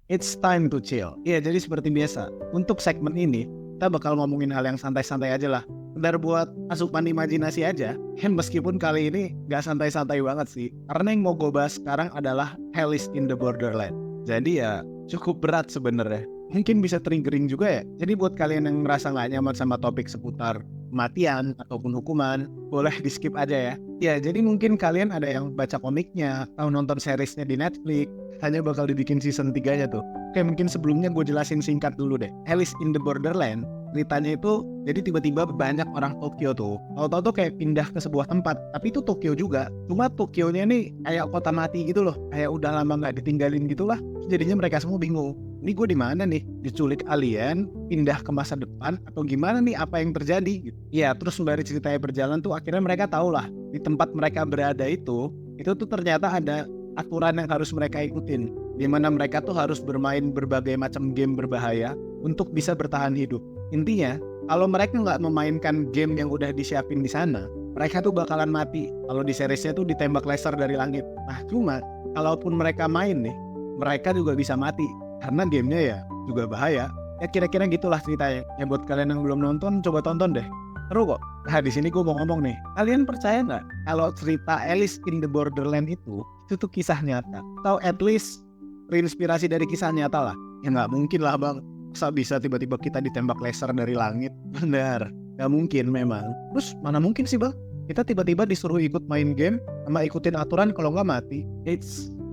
It's time to chill. Iya, jadi seperti biasa, untuk segmen ini kita bakal ngomongin hal yang santai-santai aja lah. Sekedar buat asupan imajinasi aja. Meskipun kali ini gak santai-santai banget sih. Karena yang mau gue bahas sekarang adalah Alice in the Borderland. Jadi ya cukup berat sebenarnya. Mungkin bisa triggering juga ya. Jadi buat kalian yang ngerasa gak nyaman sama topik seputar kematian ataupun hukuman, boleh di skip aja ya. Ya, jadi mungkin kalian ada yang baca komiknya atau nonton seriesnya di Netflix, hanya bakal dibikin season 3-nya tuh. Oke, mungkin sebelumnya gue jelasin singkat dulu deh. Alice in the Borderland, ceritanya itu jadi tiba-tiba banyak orang Tokyo tuh. Tahu-tahu tuh kayak pindah ke sebuah tempat, tapi itu Tokyo juga. Cuma Tokyonya nih kayak kota mati gitu loh, kayak udah lama nggak ditinggalin gitulah. Jadinya mereka semua bingung. Ini gue di mana nih? Diculik alien, pindah ke masa depan, atau gimana nih? Apa yang terjadi? Ya, terus sembari ceritanya berjalan tuh akhirnya mereka tahu lah di tempat mereka berada itu tuh ternyata ada aturan yang harus mereka ikutin, di mana mereka tuh harus bermain berbagai macam game berbahaya untuk bisa bertahan hidup. Intinya, kalau mereka nggak memainkan game yang udah disiapin di sana, mereka tuh bakalan mati. Kalau di seriesnya tuh ditembak laser dari langit. Nah, cuma kalaupun mereka main nih, mereka juga bisa mati karena gamenya ya juga bahaya. Ya kira-kira gitulah ceritanya. Ya buat kalian yang belum nonton, coba tonton deh. Seru kok. Nah, di sini gue mau ngomong nih. Kalian percaya nggak kalau cerita Alice in the Borderland itu tuh kisah nyata? Atau at least terinspirasi dari kisah nyata lah? Ya nggak mungkin lah bang. Masa bisa tiba-tiba kita ditembak laser dari langit? Benar. Nggak mungkin memang. Terus mana mungkin sih bang? Kita tiba-tiba disuruh ikut main game sama ikutin aturan kalau nggak mati.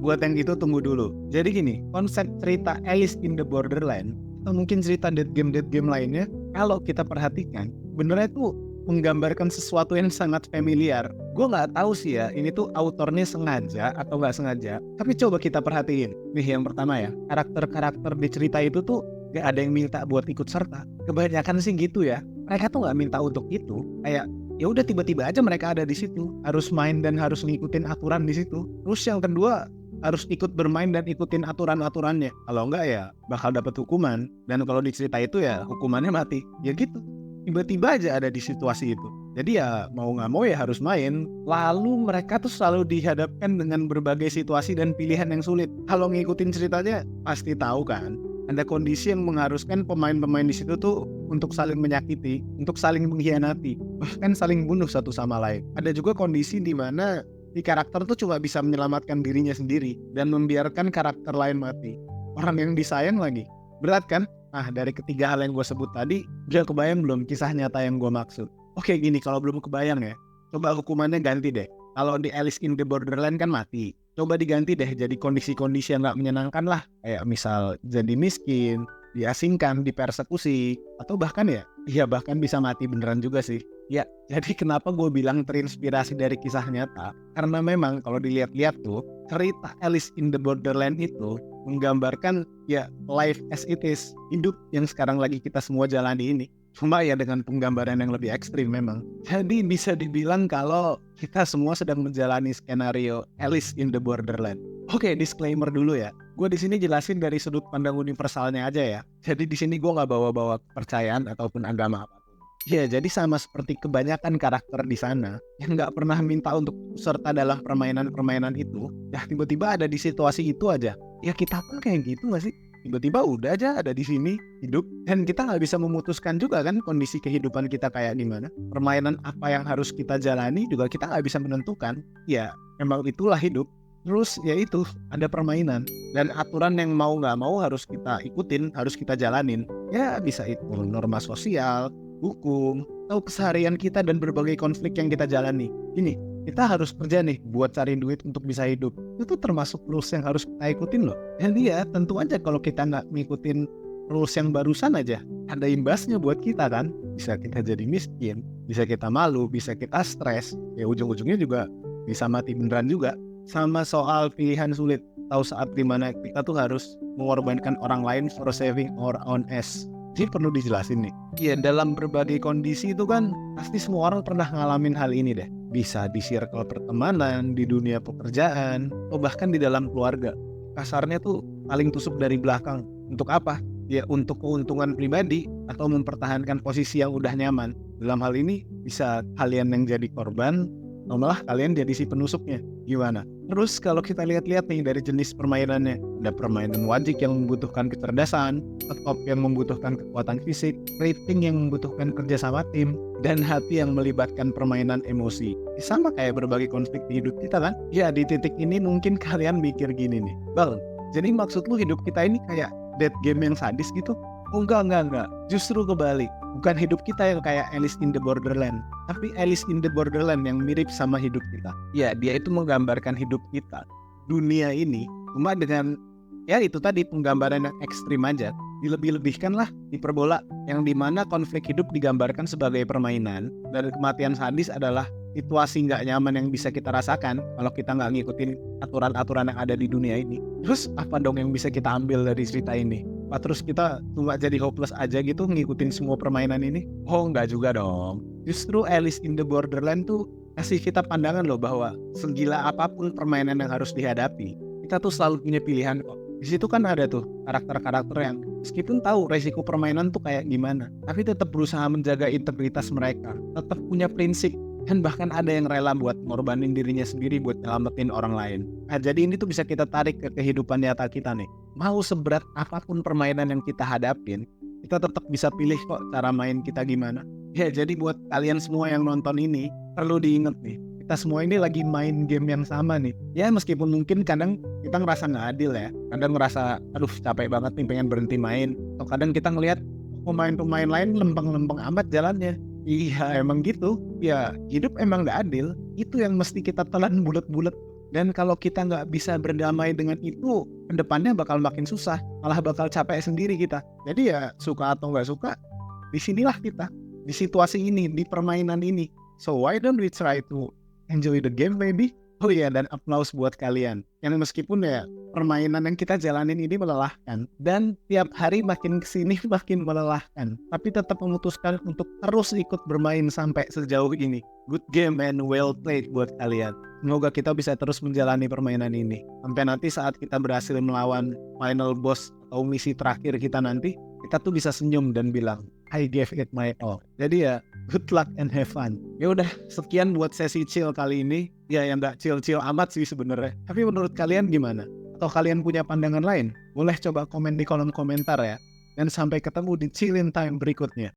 Buat yang itu tunggu dulu. Jadi gini, konsep cerita Alice in the Borderland atau mungkin cerita dead game lainnya, kalau kita perhatikan, benernya tuh menggambarkan sesuatu yang sangat familiar. Gue nggak tahu sih ya, ini tuh autornya sengaja atau nggak sengaja. Tapi coba kita perhatiin. Nih yang pertama ya, karakter-karakter di cerita itu tuh gak ada yang minta buat ikut serta. Kebanyakan sih gitu ya. Mereka tuh nggak minta untuk itu. Kayak ya udah tiba-tiba aja mereka ada di situ, harus main dan harus ngikutin aturan di situ. Terus yang kedua, harus ikut bermain dan ikutin aturan-aturannya. Kalau enggak ya bakal dapat hukuman. Dan kalau di cerita itu ya hukumannya mati. Ya gitu. Tiba-tiba aja ada di situasi itu. Jadi ya mau nggak mau ya harus main. Lalu mereka tuh selalu dihadapkan dengan berbagai situasi dan pilihan yang sulit. Kalau ngikutin ceritanya pasti tahu kan. Ada kondisi yang mengharuskan pemain-pemain di situ tuh untuk saling menyakiti, untuk saling mengkhianati, bahkan saling bunuh satu sama lain. Ada juga kondisi di mana di karakter tuh cuma bisa menyelamatkan dirinya sendiri dan membiarkan karakter lain mati. Orang yang disayang lagi. Berat kan? Nah, dari ketiga hal yang gue sebut tadi, udah kebayang belum kisah nyata yang gue maksud? Oke gini, kalau belum kebayang ya, coba hukumannya ganti deh. Kalau di Alice in the Borderland kan mati. Coba diganti deh jadi kondisi-kondisi yang gak menyenangkan lah. Kayak misal jadi miskin, diasingkan, dipersekusi, atau bahkan bahkan bisa mati beneran juga sih. Ya, jadi kenapa gue bilang terinspirasi dari kisah nyata? Karena memang kalau dilihat-lihat tuh, cerita Alice in the Borderland itu menggambarkan ya life as it is, hidup yang sekarang lagi kita semua jalani ini. Cuma ya dengan penggambaran yang lebih ekstrim memang. Jadi bisa dibilang kalau kita semua sedang menjalani skenario Alice in the Borderland. Oke, disclaimer dulu ya. Gue di sini jelasin dari sudut pandang universalnya aja ya. Jadi di sini gue nggak bawa-bawa kepercayaan ataupun agama apapun. Ya, jadi sama seperti kebanyakan karakter di sana yang nggak pernah minta untuk serta dalam permainan-permainan itu, ya tiba-tiba ada di situasi itu aja. Ya kita pun kayak gitu nggak sih? Tiba-tiba udah aja ada di sini hidup dan kita nggak bisa memutuskan juga kan kondisi kehidupan kita kayak gimana. Permainan apa yang harus kita jalani juga kita nggak bisa menentukan. Ya memang itulah hidup. Terus ya itu ada permainan dan aturan yang mau nggak mau harus kita ikutin, harus kita jalanin. Ya bisa itu norma sosial, hukum, atau keseharian kita dan berbagai konflik yang kita jalani. Ini kita harus kerja nih buat cari duit untuk bisa hidup. Itu termasuk rules yang harus kita ikutin loh. Jadi ya tentu aja kalau kita nggak ngikutin rules yang barusan aja, ada imbasnya buat kita kan. Bisa kita jadi miskin, bisa kita malu, bisa kita stres. Ya ujung-ujungnya juga bisa mati beneran juga. Sama soal pilihan sulit, tahu saat dimana kita tuh harus mengorbankan orang lain for saving our own ass. Jadi perlu dijelasin nih. Iya, dalam berbagai kondisi itu kan pasti semua orang pernah ngalamin hal ini deh. Bisa di circle pertemanan, di dunia pekerjaan, atau bahkan di dalam keluarga. Kasarnya tuh paling tusuk dari belakang. Untuk apa? Ya untuk keuntungan pribadi atau mempertahankan posisi yang udah nyaman. Dalam hal ini bisa kalian yang jadi korban malah kalian jadi si penusuknya. Gimana? Terus kalau kita lihat-lihat nih dari jenis permainannya, ada permainan wajik yang membutuhkan kecerdasan, top yang membutuhkan kekuatan fisik, rating yang membutuhkan kerjasama tim, dan hati yang melibatkan permainan emosi. Sama kayak berbagai konflik di hidup kita kan? Ya di titik ini mungkin kalian mikir gini nih, Bang, jadi maksud lu hidup kita ini kayak dead game yang sadis gitu? Oh enggak. Justru kebalik. Bukan hidup kita yang kayak Alice in the Borderland, tapi Alice in the Borderland yang mirip sama hidup kita. Ya, dia itu menggambarkan hidup kita. Dunia ini cuma dengan ya itu tadi penggambaran yang ekstrim aja. Dilebih-lebihkan lah, hiperbola, yang dimana konflik hidup digambarkan sebagai permainan dan kematian sadis adalah situasi nggak nyaman yang bisa kita rasakan kalau kita nggak ngikutin aturan-aturan yang ada di dunia ini. Terus apa dong yang bisa kita ambil dari cerita ini? Apa terus kita cuma jadi hopeless aja gitu ngikutin semua permainan ini? Oh nggak juga dong. Justru Alice in the Borderland tuh kasih kita pandangan loh bahwa segila apapun permainan yang harus dihadapi, kita tuh selalu punya pilihan kok. Di situ kan ada tuh karakter-karakter yang meskipun tahu resiko permainan tuh kayak gimana, tapi tetap berusaha menjaga integritas mereka, tetap punya prinsip, dan bahkan ada yang rela buat ngorbanin dirinya sendiri buat nyelamatin orang lain. Nah, jadi ini tuh bisa kita tarik ke kehidupan nyata kita nih. Mau seberat apapun permainan yang kita hadapin, kita tetap bisa pilih kok cara main kita gimana. Ya, jadi buat kalian semua yang nonton ini, perlu diingat nih, kita semua ini lagi main game yang sama nih. Ya meskipun mungkin kadang kita ngerasa nggak adil ya, kadang ngerasa aduh capek banget nih pengen berhenti main, atau kadang kita ngelihat pemain-pemain lain lempeng-lempeng amat jalannya. Iya emang gitu, ya hidup emang gak adil, itu yang mesti kita telan bulat-bulat. Dan kalau kita gak bisa berdamai dengan itu, kedepannya bakal makin susah, malah bakal capek sendiri kita. Jadi ya suka atau gak suka, disinilah kita, di situasi ini, di permainan ini. So why don't we try to enjoy the game maybe? Oh iya, dan applause buat kalian yang meskipun ya permainan yang kita jalanin ini melelahkan dan tiap hari makin kesini makin melelahkan, tapi tetap memutuskan untuk terus ikut bermain sampai sejauh ini. Good game and well played buat kalian. Semoga kita bisa terus menjalani permainan ini sampai nanti saat kita berhasil melawan final boss atau misi terakhir kita nanti, kita tuh bisa senyum dan bilang I gave it my all. Jadi ya good luck and have fun. Ya udah, sekian buat sesi chill kali ini. Ya yang gak chill-chill amat sih sebenarnya. Tapi menurut kalian gimana? Atau kalian punya pandangan lain? Boleh coba komen di kolom komentar ya. Dan sampai ketemu di Chillin Time berikutnya.